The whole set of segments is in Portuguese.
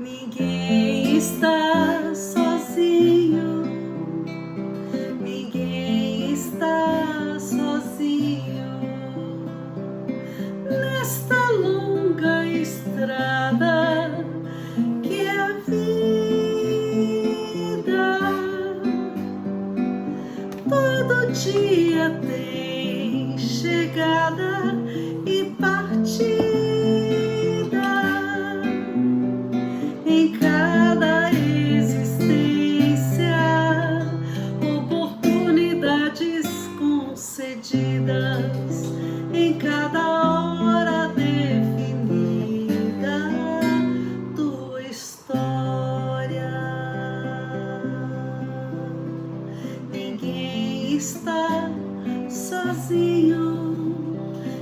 Ninguém está sozinho, ninguém está sozinho nesta longa estrada que é a vida. Todo dia tem chegada e partida. Em cada existência, oportunidades concedidas. Em cada hora definida, tua história. Ninguém está sozinho,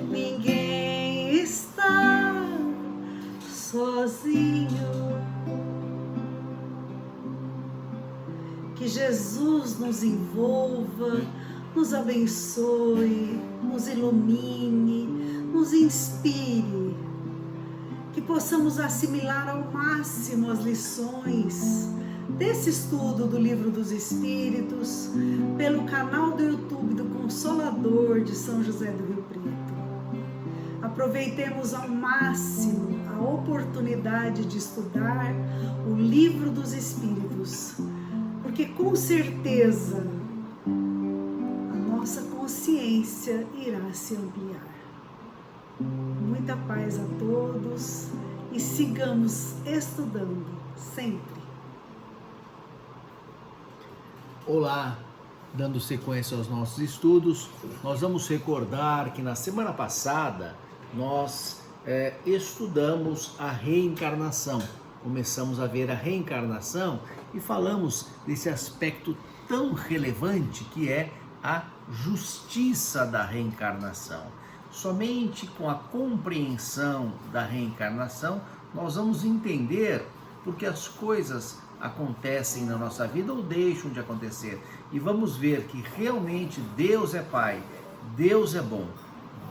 ninguém está sozinho. Que Jesus nos envolva, nos abençoe, nos ilumine, nos inspire, que possamos assimilar ao máximo as lições desse estudo do Livro dos Espíritos pelo canal do YouTube do Consolador de São José do Rio Preto. Aproveitemos ao máximo a oportunidade de estudar o Livro dos Espíritos, porque com certeza a nossa consciência irá se ampliar. Muita paz a todos e sigamos estudando sempre. Olá, dando sequência aos nossos estudos, nós vamos recordar que na semana passada nós estudamos a reencarnação. Começamos a ver a reencarnação e falamos desse aspecto tão relevante que é a justiça da reencarnação. Somente com a compreensão da reencarnação nós vamos entender porque as coisas acontecem na nossa vida ou deixam de acontecer. E vamos ver que realmente Deus é Pai, Deus é bom,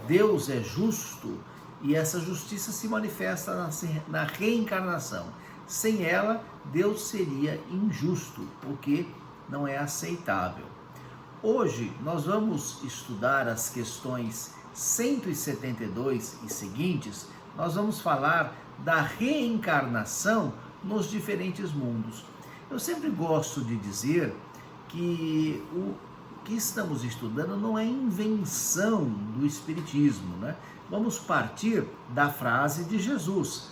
Deus é justo e essa justiça se manifesta na reencarnação. Sem ela, Deus seria injusto, o que não é aceitável. Hoje nós vamos estudar as questões 172 e seguintes. Nós vamos falar da reencarnação nos diferentes mundos. Eu sempre gosto de dizer que o que estamos estudando não é invenção do Espiritismo, né? Vamos partir da frase de Jesus: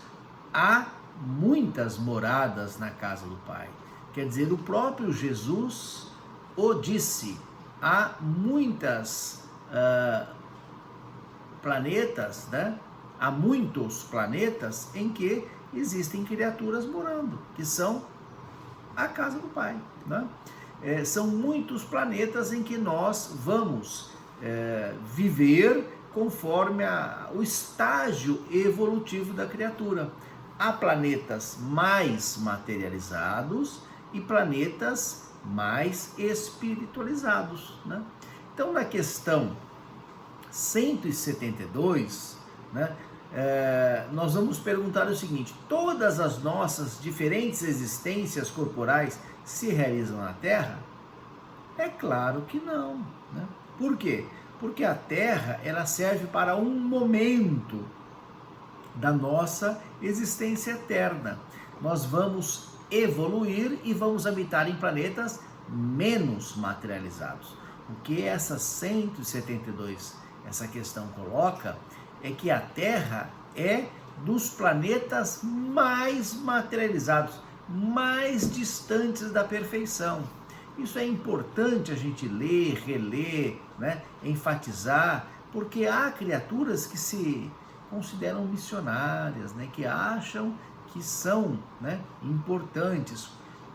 há muitas moradas na casa do Pai. Quer dizer, o próprio Jesus o disse: há muitas planetas, né? Há muitos planetas em que existem criaturas morando, que são a casa do Pai, né? São muitos planetas em que nós vamos viver conforme o estágio evolutivo da criatura. Há planetas mais materializados e planetas mais espiritualizados, né? Então, na questão 172, né, nós vamos perguntar o seguinte: todas as nossas diferentes existências corporais se realizam na Terra? É claro que não, né? Por quê? Porque a Terra ela serve para um momento da nossa existência eterna. Nós vamos evoluir e vamos habitar em planetas menos materializados. O que essa 172, essa questão coloca é que a Terra é dos planetas mais materializados, mais distantes da perfeição. Isso é importante a gente ler, reler, né? Enfatizar, porque há criaturas que se consideram missionárias, né? Que acham que são, né, importantes.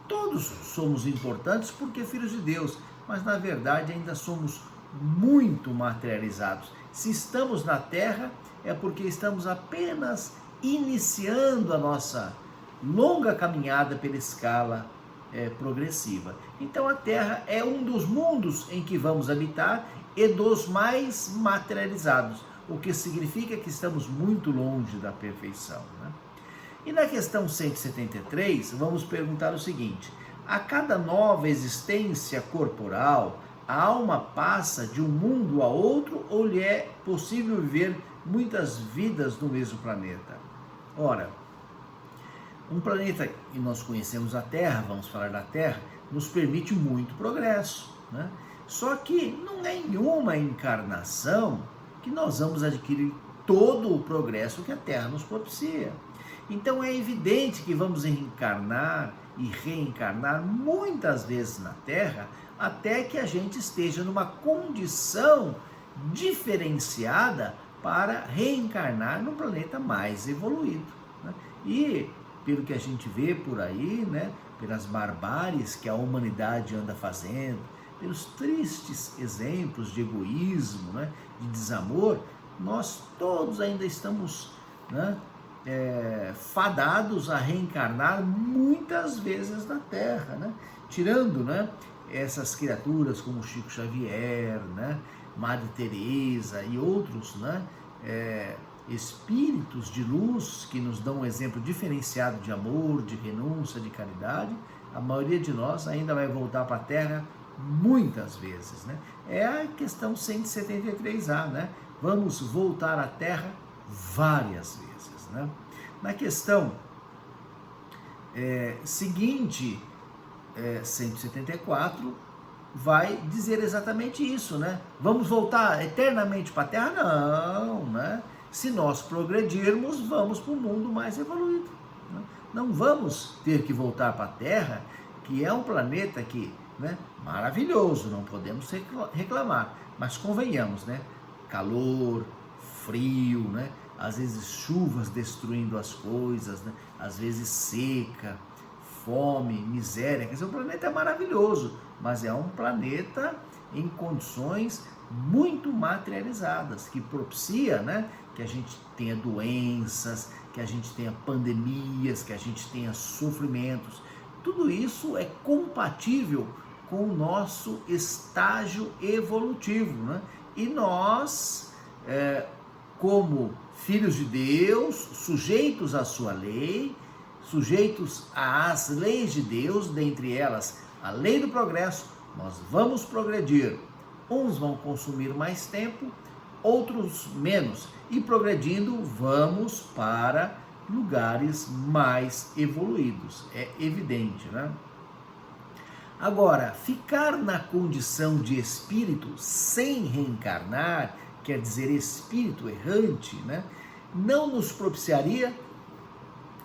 Todos somos importantes porque filhos de Deus, mas na verdade ainda somos muito materializados. Se estamos na Terra é porque estamos apenas iniciando a nossa longa caminhada pela escala progressiva. Então a Terra é um dos mundos em que vamos habitar e dos mais materializados, o que significa que estamos muito longe da perfeição, né? E na questão 173, vamos perguntar o seguinte: a cada nova existência corporal, a alma passa de um mundo a outro ou lhe é possível viver muitas vidas no mesmo planeta? Ora, um planeta que nós conhecemos, a Terra, vamos falar da Terra, nos permite muito progresso, né? Só que não é em uma encarnação que nós vamos adquirir todo o progresso que a Terra nos propicia. Então é evidente que vamos reencarnar e reencarnar muitas vezes na Terra até que a gente esteja numa condição diferenciada para reencarnar num planeta mais evoluído, né? E pelo que a gente vê por aí, né, pelas barbáries que a humanidade anda fazendo, pelos tristes exemplos de egoísmo, né, de desamor, nós todos ainda estamos, né, fadados a reencarnar muitas vezes na Terra, né? Tirando, né, essas criaturas como Chico Xavier, né, Madre Teresa e outros, né, espíritos de luz que nos dão um exemplo diferenciado de amor, de renúncia, de caridade. A maioria de nós ainda vai voltar para a Terra muitas vezes, né? É a questão 173A, né? Vamos voltar à Terra várias vezes, né? Na questão seguinte, 174, vai dizer exatamente isso, né? Vamos voltar eternamente para a Terra? Não, né? Se nós progredirmos, vamos para o mundo mais evoluído, né? Não vamos ter que voltar para a Terra, que é um planeta que, né, maravilhoso, não podemos reclamar, mas convenhamos, né? Calor, frio, né? Às vezes chuvas destruindo as coisas, né? Às vezes seca, fome, miséria. Quer dizer, o planeta é maravilhoso, mas é um planeta em condições muito materializadas, que propicia, né, que a gente tenha doenças, que a gente tenha pandemias, que a gente tenha sofrimentos. Tudo isso é compatível com o nosso estágio evolutivo, né? E nós, como filhos de Deus, sujeitos à sua lei, sujeitos às leis de Deus, dentre elas a lei do progresso, nós vamos progredir. Uns vão consumir mais tempo, outros menos, e progredindo vamos para lugares mais evoluídos, é evidente, né? Agora, ficar na condição de espírito sem reencarnar, quer dizer, espírito errante, né, não nos propiciaria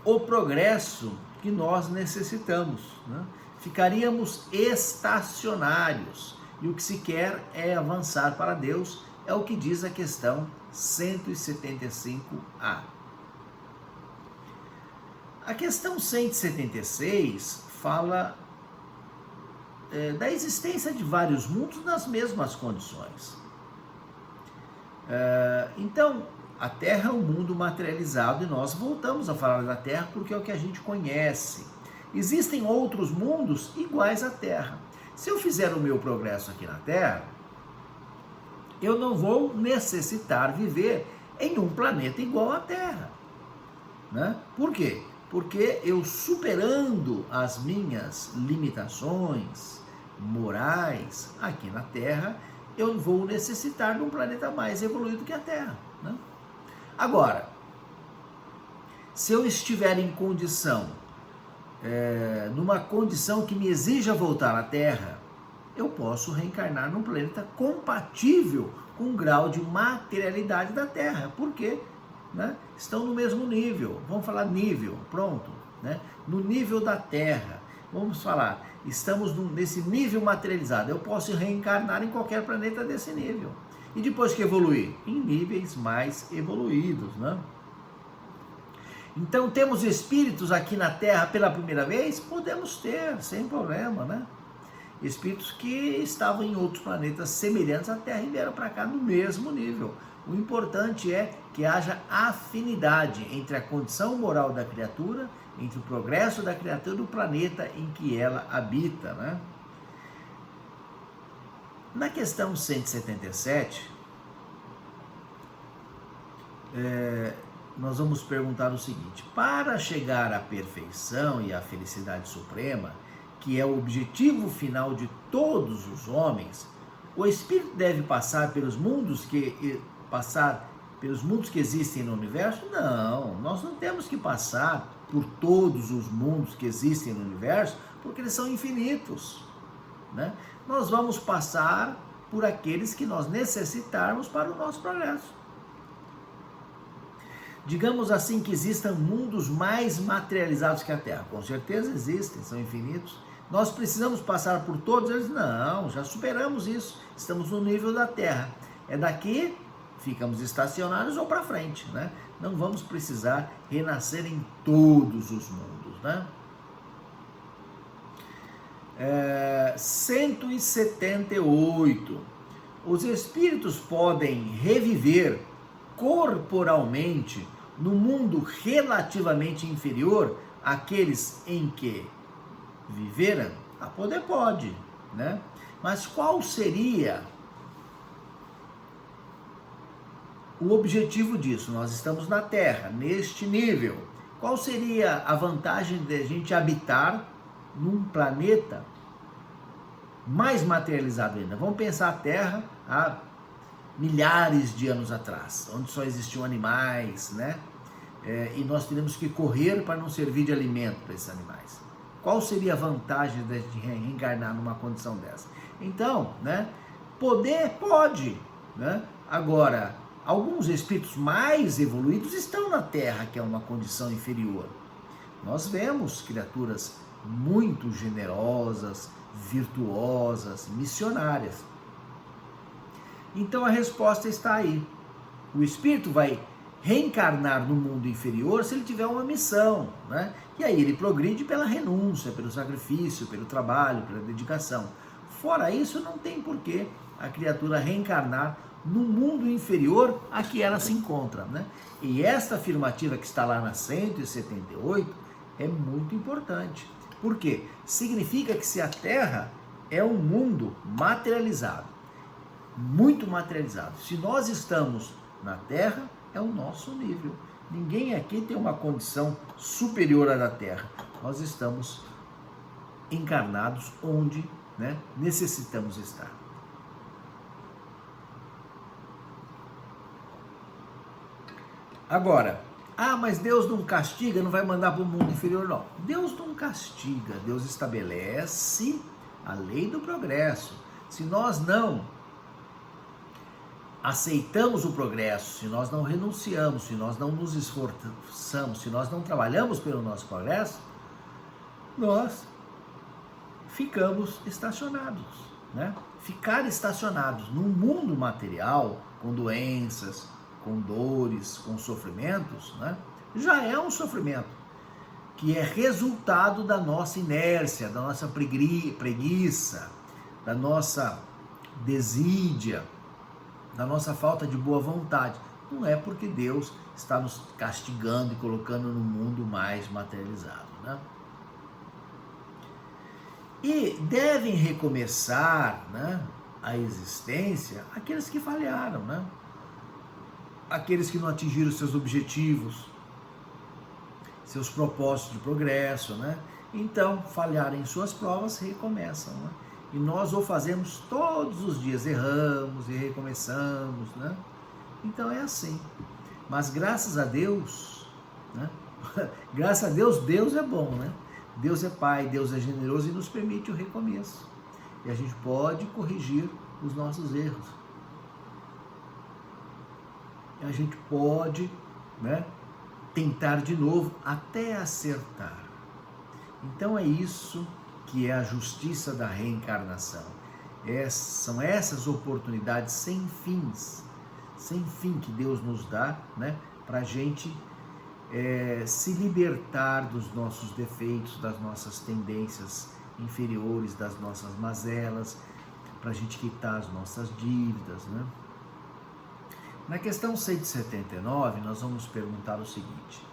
o progresso que nós necessitamos, né? Ficaríamos estacionários, e o que se quer é avançar para Deus, é o que diz a questão 175A. A questão 176 fala da existência de vários mundos nas mesmas condições. Então, a Terra é um mundo materializado e nós voltamos a falar da Terra porque é o que a gente conhece. Existem outros mundos iguais à Terra. Se eu fizer o meu progresso aqui na Terra, eu não vou necessitar viver em um planeta igual à Terra, né? Por quê? Porque eu, superando as minhas limitações morais aqui na Terra, eu vou necessitar de um planeta mais evoluído que a Terra, né? Agora, se eu estiver em condição, numa condição que me exija voltar à Terra, eu posso reencarnar num planeta compatível com o grau de materialidade da Terra. Por quê? Né? Estão no mesmo nível, vamos falar nível, pronto, né? No nível da Terra, vamos falar, estamos nesse nível materializado, eu posso reencarnar em qualquer planeta desse nível, e depois que evoluir, em níveis mais evoluídos, né? Então temos espíritos aqui na Terra pela primeira vez? Podemos ter, sem problema, né? Espíritos que estavam em outros planetas semelhantes à Terra e vieram para cá no mesmo nível. O importante é que haja afinidade entre a condição moral da criatura, entre o progresso da criatura e o planeta em que ela habita, né? Na questão 177, nós vamos perguntar o seguinte: para chegar à perfeição e à felicidade suprema, que é o objetivo final de todos os homens, o espírito deve passar pelos mundos que existem no universo? Não, nós não temos que passar por todos os mundos que existem no universo, porque eles são infinitos, né? Nós vamos passar por aqueles que nós necessitarmos para o nosso progresso. Digamos assim que existam mundos mais materializados que a Terra. Com certeza existem, são infinitos. Nós precisamos passar por todos eles? Não, já superamos isso. Estamos no nível da Terra. É daqui, ficamos estacionados ou para frente, né? Não vamos precisar renascer em todos os mundos, né? 178. Os espíritos podem reviver corporalmente no mundo relativamente inferior àqueles em que viveram? Poder pode, né? Mas qual seria o objetivo disso? Nós estamos na Terra, neste nível. Qual seria a vantagem de a gente habitar num planeta mais materializado ainda? Vamos pensar a Terra há milhares de anos atrás, onde só existiam animais, né? E nós teríamos que correr para não servir de alimento para esses animais. Qual seria a vantagem de reencarnar numa condição dessa? Então, né? Poder pode, né? Agora, alguns espíritos mais evoluídos estão na Terra, que é uma condição inferior. Nós vemos criaturas muito generosas, virtuosas, missionárias. Então a resposta está aí. O espírito vai reencarnar no mundo inferior se ele tiver uma missão, né? E aí ele progride pela renúncia, pelo sacrifício, pelo trabalho, pela dedicação. Fora isso, não tem porquê a criatura reencarnar no mundo inferior a que ela se encontra, né? E esta afirmativa que está lá na 178 é muito importante. Por quê? Significa que se a Terra é um mundo materializado, muito materializado, se nós estamos na Terra, é o nosso nível. Ninguém aqui tem uma condição superior à da Terra. Nós estamos encarnados onde, né, necessitamos estar. Agora, mas Deus não castiga, não vai mandar para o mundo inferior, não. Deus não castiga, Deus estabelece a lei do progresso. Se nós não aceitamos o progresso, se nós não renunciamos, se nós não nos esforçamos, se nós não trabalhamos pelo nosso progresso, nós ficamos estacionados, né? Ficar estacionados num mundo material, com doenças, com dores, com sofrimentos, né? Já é um sofrimento que é resultado da nossa inércia, da nossa preguiça, da nossa desídia, da nossa falta de boa vontade. Não é porque Deus está nos castigando e colocando no mundo mais materializado, né? E devem recomeçar, né, a existência aqueles que falharam, né? Aqueles que não atingiram seus objetivos, seus propósitos de progresso, né? Então, falharem em suas provas, recomeçam, né? E nós o fazemos todos os dias, erramos e recomeçamos, né? Então é assim. Mas graças a Deus, né? Graças a Deus, Deus é bom, né? Deus é Pai, Deus é generoso e nos permite o recomeço. E a gente pode corrigir os nossos erros. E a gente pode, né, tentar de novo até acertar. Então é isso que é a justiça da reencarnação. São essas oportunidades sem fim que Deus nos dá, né, para a gente se libertar dos nossos defeitos, das nossas tendências inferiores, das nossas mazelas, para a gente quitar as nossas dívidas, né? Na questão 179, nós vamos perguntar o seguinte: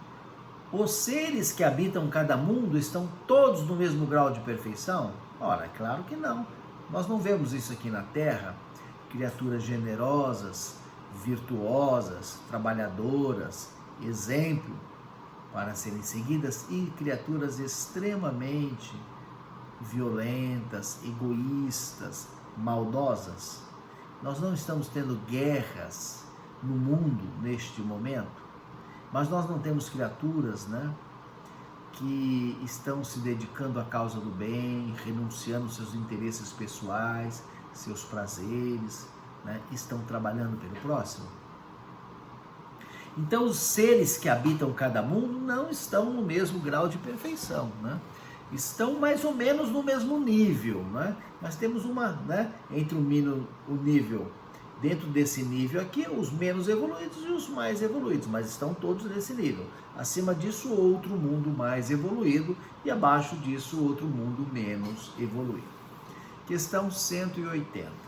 os seres que habitam cada mundo estão todos no mesmo grau de perfeição? Ora, é claro que não. Nós não vemos isso aqui na Terra. Criaturas generosas, virtuosas, trabalhadoras, exemplo para serem seguidas, e criaturas extremamente violentas, egoístas, maldosas. Nós não estamos tendo guerras no mundo neste momento, mas nós não temos criaturas, né, que estão se dedicando à causa do bem, renunciando seus interesses pessoais, seus prazeres, né, estão trabalhando pelo próximo. Então os seres que habitam cada mundo não estão no mesmo grau de perfeição, né? Estão mais ou menos no mesmo nível, né? Nós temos entre o nível, dentro desse nível aqui, os menos evoluídos e os mais evoluídos, mas estão todos nesse nível. Acima disso, outro mundo mais evoluído e abaixo disso, outro mundo menos evoluído. Questão 180.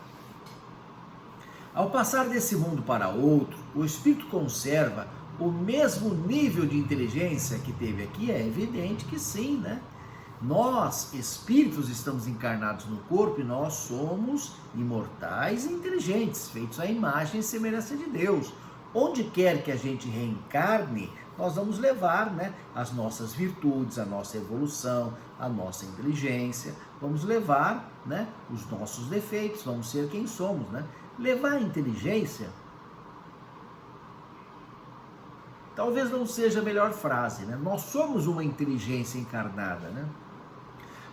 Ao passar desse mundo para outro, o espírito conserva o mesmo nível de inteligência que teve aqui? É evidente que sim, né? Nós, espíritos, estamos encarnados no corpo e nós somos imortais e inteligentes, feitos à imagem e semelhança de Deus. Onde quer que a gente reencarne, nós vamos levar, né, as nossas virtudes, a nossa evolução, a nossa inteligência, vamos levar, né, os nossos defeitos, vamos ser quem somos, né? Levar a inteligência talvez não seja a melhor frase, né? Nós somos uma inteligência encarnada, né?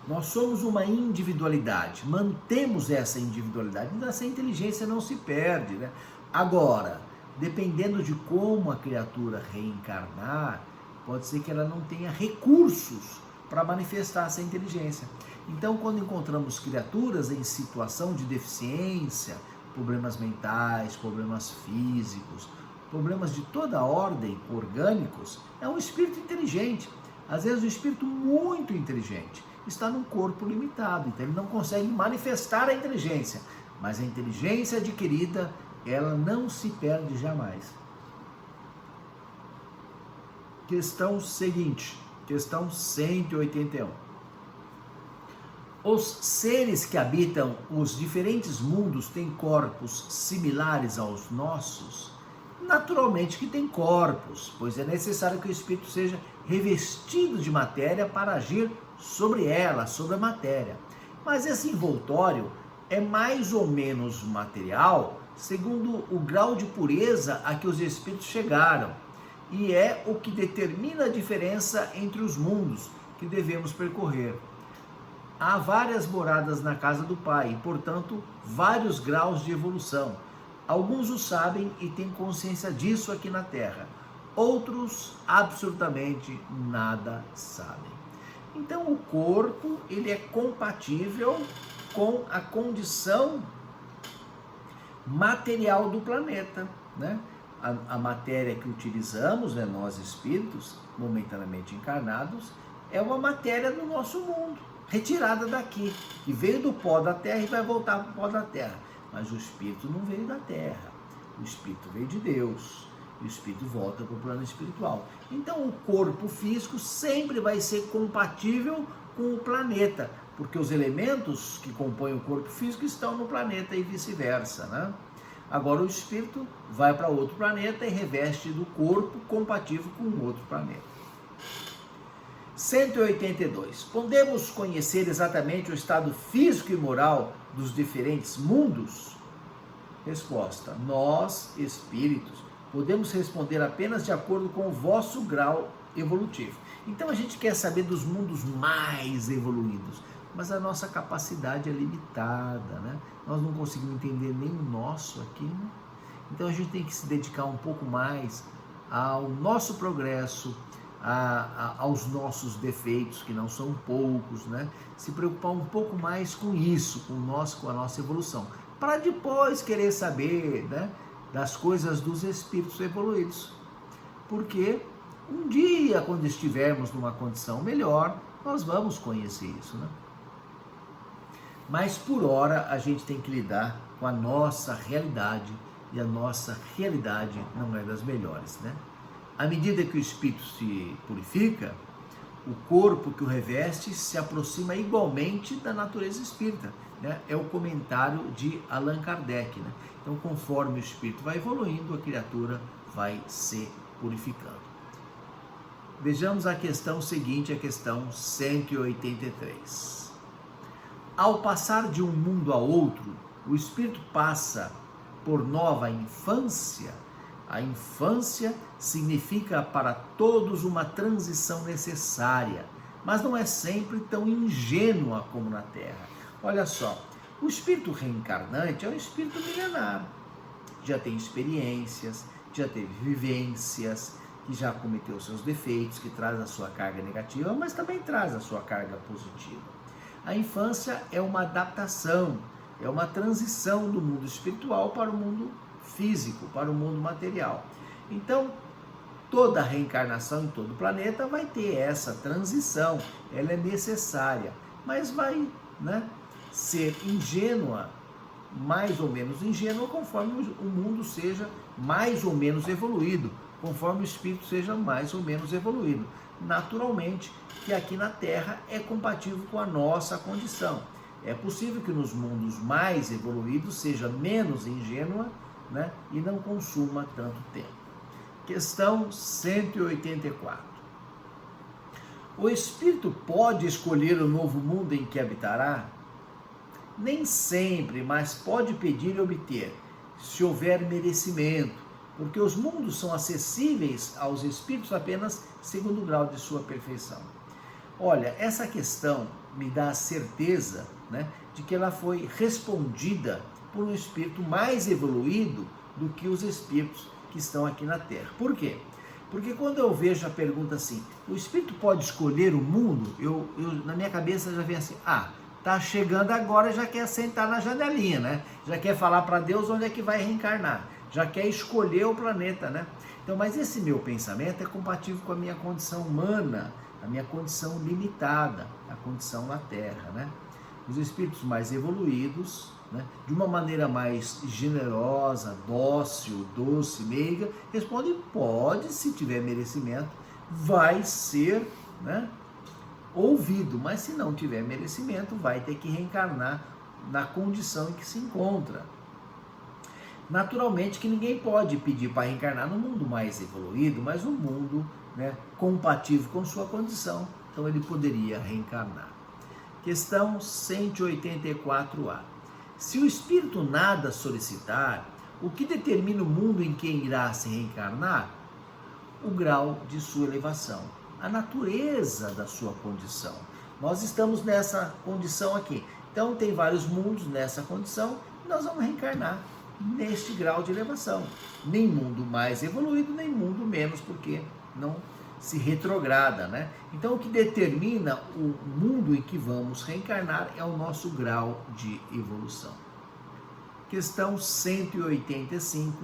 Nós somos uma individualidade, mantemos essa individualidade, então essa inteligência não se perde, né? Agora, dependendo de como a criatura reencarnar, pode ser que ela não tenha recursos para manifestar essa inteligência. Então, quando encontramos criaturas em situação de deficiência, problemas mentais, problemas físicos, problemas de toda ordem, orgânicos, é um espírito inteligente. Às vezes um espírito muito inteligente está num corpo limitado, então ele não consegue manifestar a inteligência, mas a inteligência adquirida, ela não se perde jamais. Questão seguinte, questão 181. Os seres que habitam os diferentes mundos têm corpos similares aos nossos? Naturalmente que tem corpos, pois é necessário que o espírito seja revestido de matéria para agir sobre ela, sobre a matéria. Mas esse envoltório é mais ou menos material, segundo o grau de pureza a que os espíritos chegaram, e é o que determina a diferença entre os mundos que devemos percorrer. Há várias moradas na casa do Pai, e, portanto, vários graus de evolução. Alguns o sabem e têm consciência disso aqui na Terra. Outros absolutamente nada sabem. Então o corpo, ele é compatível com a condição material do planeta, né? A matéria que utilizamos, né, nós espíritos, momentaneamente encarnados, é uma matéria do nosso mundo, retirada daqui, que veio do pó da Terra e vai voltar para o pó da Terra. Mas o espírito não veio da Terra, o espírito veio de Deus, e o espírito volta para o plano espiritual. Então o corpo físico sempre vai ser compatível com o planeta, porque os elementos que compõem o corpo físico estão no planeta e vice-versa, né? Agora o espírito vai para outro planeta e reveste do corpo compatível com outro planeta. 182. Podemos conhecer exatamente o estado físico e moral dos diferentes mundos? Resposta: nós, espíritos, podemos responder apenas de acordo com o vosso grau evolutivo. Então a gente quer saber dos mundos mais evoluídos, mas a nossa capacidade é limitada, né? Nós não conseguimos entender nem o nosso aqui, né? Então a gente tem que se dedicar um pouco mais ao nosso progresso, aos nossos defeitos, que não são poucos, né? Se preocupar um pouco mais com isso, com a nossa evolução, para depois querer saber, né, das coisas dos espíritos evoluídos. Porque um dia, quando estivermos numa condição melhor, nós vamos conhecer isso, né? Mas por hora a gente tem que lidar com a nossa realidade, e a nossa realidade não é das melhores, né? À medida que o espírito se purifica, o corpo que o reveste se aproxima igualmente da natureza espírita, né? É o comentário de Allan Kardec, né? Então, conforme o espírito vai evoluindo, a criatura vai se purificando. Vejamos a questão seguinte, a questão 183. Ao passar de um mundo a outro, o espírito passa por nova infância. A infância significa para todos uma transição necessária, mas não é sempre tão ingênua como na Terra. Olha só, o espírito reencarnante é um espírito milenar, já tem experiências, já teve vivências, que já cometeu seus defeitos, que traz a sua carga negativa, mas também traz a sua carga positiva. A infância é uma adaptação, é uma transição do mundo espiritual para o mundo físico, para o mundo material. Então, toda reencarnação em todo o planeta vai ter essa transição, ela é necessária, mas vai, ser ingênua, mais ou menos ingênua, conforme o mundo seja mais ou menos evoluído, conforme o espírito seja mais ou menos evoluído. Naturalmente que aqui na Terra é compatível com a nossa condição. É possível que nos mundos mais evoluídos seja menos ingênua, e não consuma tanto tempo. Questão 184. O espírito pode escolher o novo mundo em que habitará? Nem sempre, mas pode pedir e obter, se houver merecimento, porque os mundos são acessíveis aos espíritos apenas segundo o grau de sua perfeição. Olha, essa questão me dá a certeza, de que ela foi respondida por um espírito mais evoluído do que os espíritos que estão aqui na Terra. Por quê? Porque quando eu vejo a pergunta assim, o espírito pode escolher o mundo, eu na minha cabeça já vem assim, tá chegando agora, já quer sentar na janelinha, já quer falar para Deus onde é que vai reencarnar, já quer escolher o planeta, Então, mas esse meu pensamento é compatível com a minha condição humana, a minha condição limitada, a condição na Terra, Os espíritos mais evoluídos, de uma maneira mais generosa, dócil, doce, meiga, respondem, pode, se tiver merecimento, vai ser, ouvido, mas se não tiver merecimento, vai ter que reencarnar na condição em que se encontra. Naturalmente que ninguém pode pedir para reencarnar no mundo mais evoluído, mas no mundo compatível com sua condição, então ele poderia reencarnar. Questão 184A. Se o espírito nada solicitar, o que determina o mundo em que irá se reencarnar? O grau de sua elevação, a natureza da sua condição. Nós estamos nessa condição aqui, então tem vários mundos nessa condição, e nós vamos reencarnar neste grau de elevação. Nem mundo mais evoluído, nem mundo menos, porque não se retrograda, Então o que determina o mundo em que vamos reencarnar é o nosso grau de evolução. Questão 185.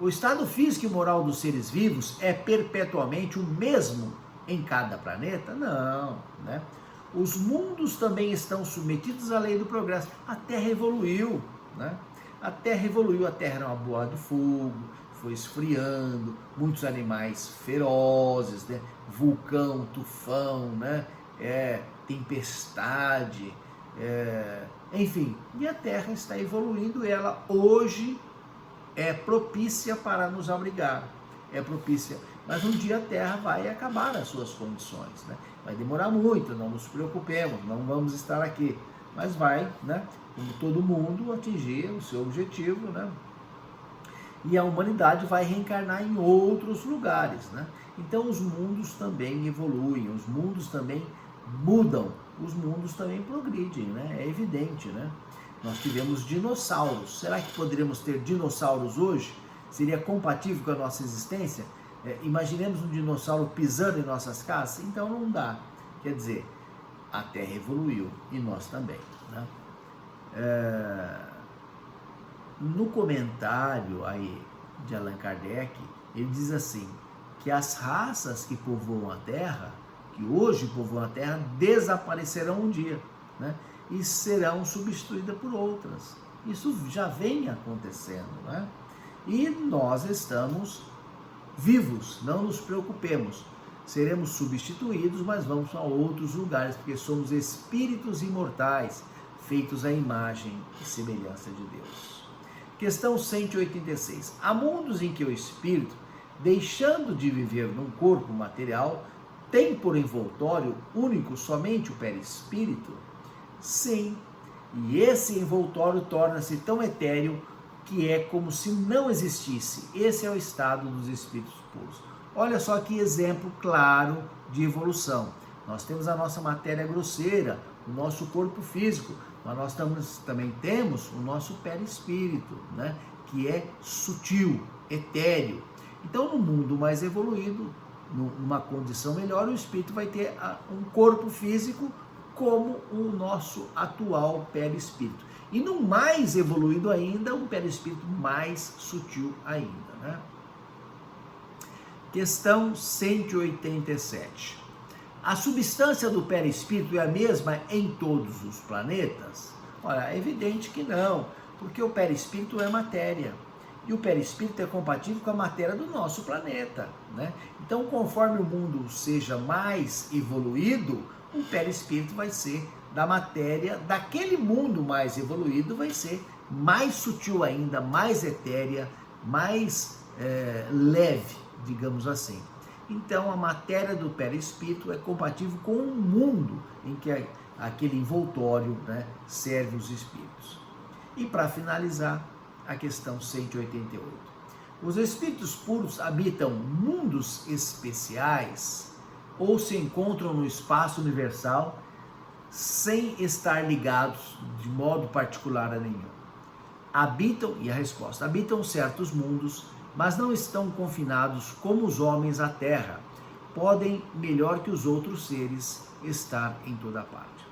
O estado físico e moral dos seres vivos é perpetuamente o mesmo em cada planeta? Não, Os mundos também estão submetidos à lei do progresso. A Terra evoluiu, A Terra evoluiu, a Terra era uma bola de fogo, foi esfriando, muitos animais ferozes, vulcão, tufão, tempestade, enfim, e a Terra está evoluindo, ela hoje é propícia para nos abrigar, é propícia, mas um dia a Terra vai acabar as suas condições, vai demorar muito, não nos preocupemos, não vamos estar aqui, mas vai, como todo mundo, atingir o seu objetivo, E a humanidade vai reencarnar em outros lugares, Então os mundos também evoluem, os mundos também mudam, os mundos também progridem, É evidente, Nós tivemos dinossauros, será que poderíamos ter dinossauros hoje? Seria compatível com a nossa existência? Imaginemos um dinossauro pisando em nossas casas? Então não dá, quer dizer, a Terra evoluiu e nós também, No comentário aí de Allan Kardec, ele diz assim, que as raças que povoam a Terra, que hoje povoam a Terra, desaparecerão um dia, e serão substituídas por outras. Isso já vem acontecendo, E nós estamos vivos, não nos preocupemos. Seremos substituídos, mas vamos a outros lugares, porque somos espíritos imortais, feitos à imagem e semelhança de Deus. Questão 186. Há mundos em que o espírito deixando de viver num corpo material, tem por envoltório único somente o perispírito? Sim, e esse envoltório torna-se tão etéreo que é como se não existisse. Esse é o estado dos espíritos puros. Olha só que exemplo claro de evolução. Nós temos a nossa matéria grosseira, o nosso corpo físico, mas nós também temos o nosso perispírito, né? Que é sutil, etéreo. Então, no mundo mais evoluído, numa condição melhor, o espírito vai ter um corpo físico como o nosso atual perispírito. E no mais evoluído ainda, um perispírito mais sutil ainda, né? Questão 187. A substância do perispírito é a mesma em todos os planetas? Olha, é evidente que não, porque o perispírito é matéria. E o perispírito é compatível com a matéria do nosso planeta, né? Então, conforme o mundo seja mais evoluído, o perispírito vai ser da matéria daquele mundo mais evoluído, vai ser mais sutil ainda, mais etérea, mais leve, digamos assim. Então, a matéria do perispírito é compatível com o mundo em que aquele envoltório, né, serve os espíritos. E para finalizar, a questão 188. Os espíritos puros habitam mundos especiais ou se encontram no espaço universal sem estar ligados de modo particular a nenhum? Habitam, e a resposta, habitam certos mundos, mas não estão confinados como os homens à terra. Podem, melhor que os outros seres, estar em toda parte.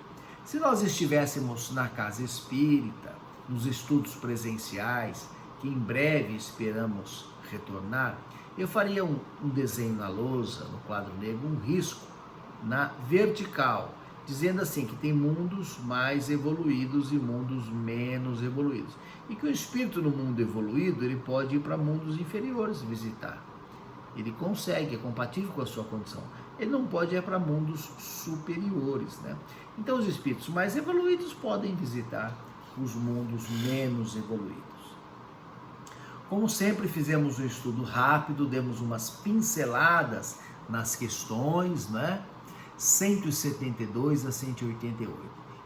Se nós estivéssemos na casa espírita, nos estudos presenciais, que em breve esperamos retornar, eu faria um desenho na lousa, no quadro negro, um risco na vertical, dizendo assim que tem mundos mais evoluídos e mundos menos evoluídos. E que o espírito no mundo evoluído, ele pode ir para mundos inferiores visitar. Ele consegue, é compatível com a sua condição. Ele não pode ir para mundos superiores, né? Então os espíritos mais evoluídos podem visitar os mundos menos evoluídos. Como sempre, fizemos um estudo rápido, demos umas pinceladas nas questões, né? 172 a 188.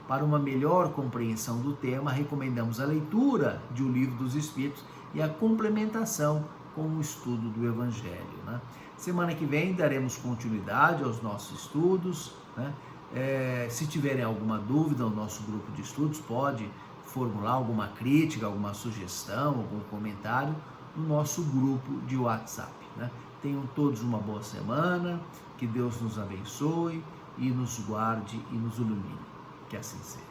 Para uma melhor compreensão do tema, recomendamos a leitura de O Livro dos Espíritos e a complementação com o estudo do Evangelho, né? Semana que vem daremos continuidade aos nossos estudos, né? Se tiverem alguma dúvida, o nosso grupo de estudos pode formular alguma crítica, alguma sugestão, algum comentário no nosso grupo de WhatsApp, né? Tenham todos uma boa semana, que Deus nos abençoe e nos guarde e nos ilumine. Que assim seja.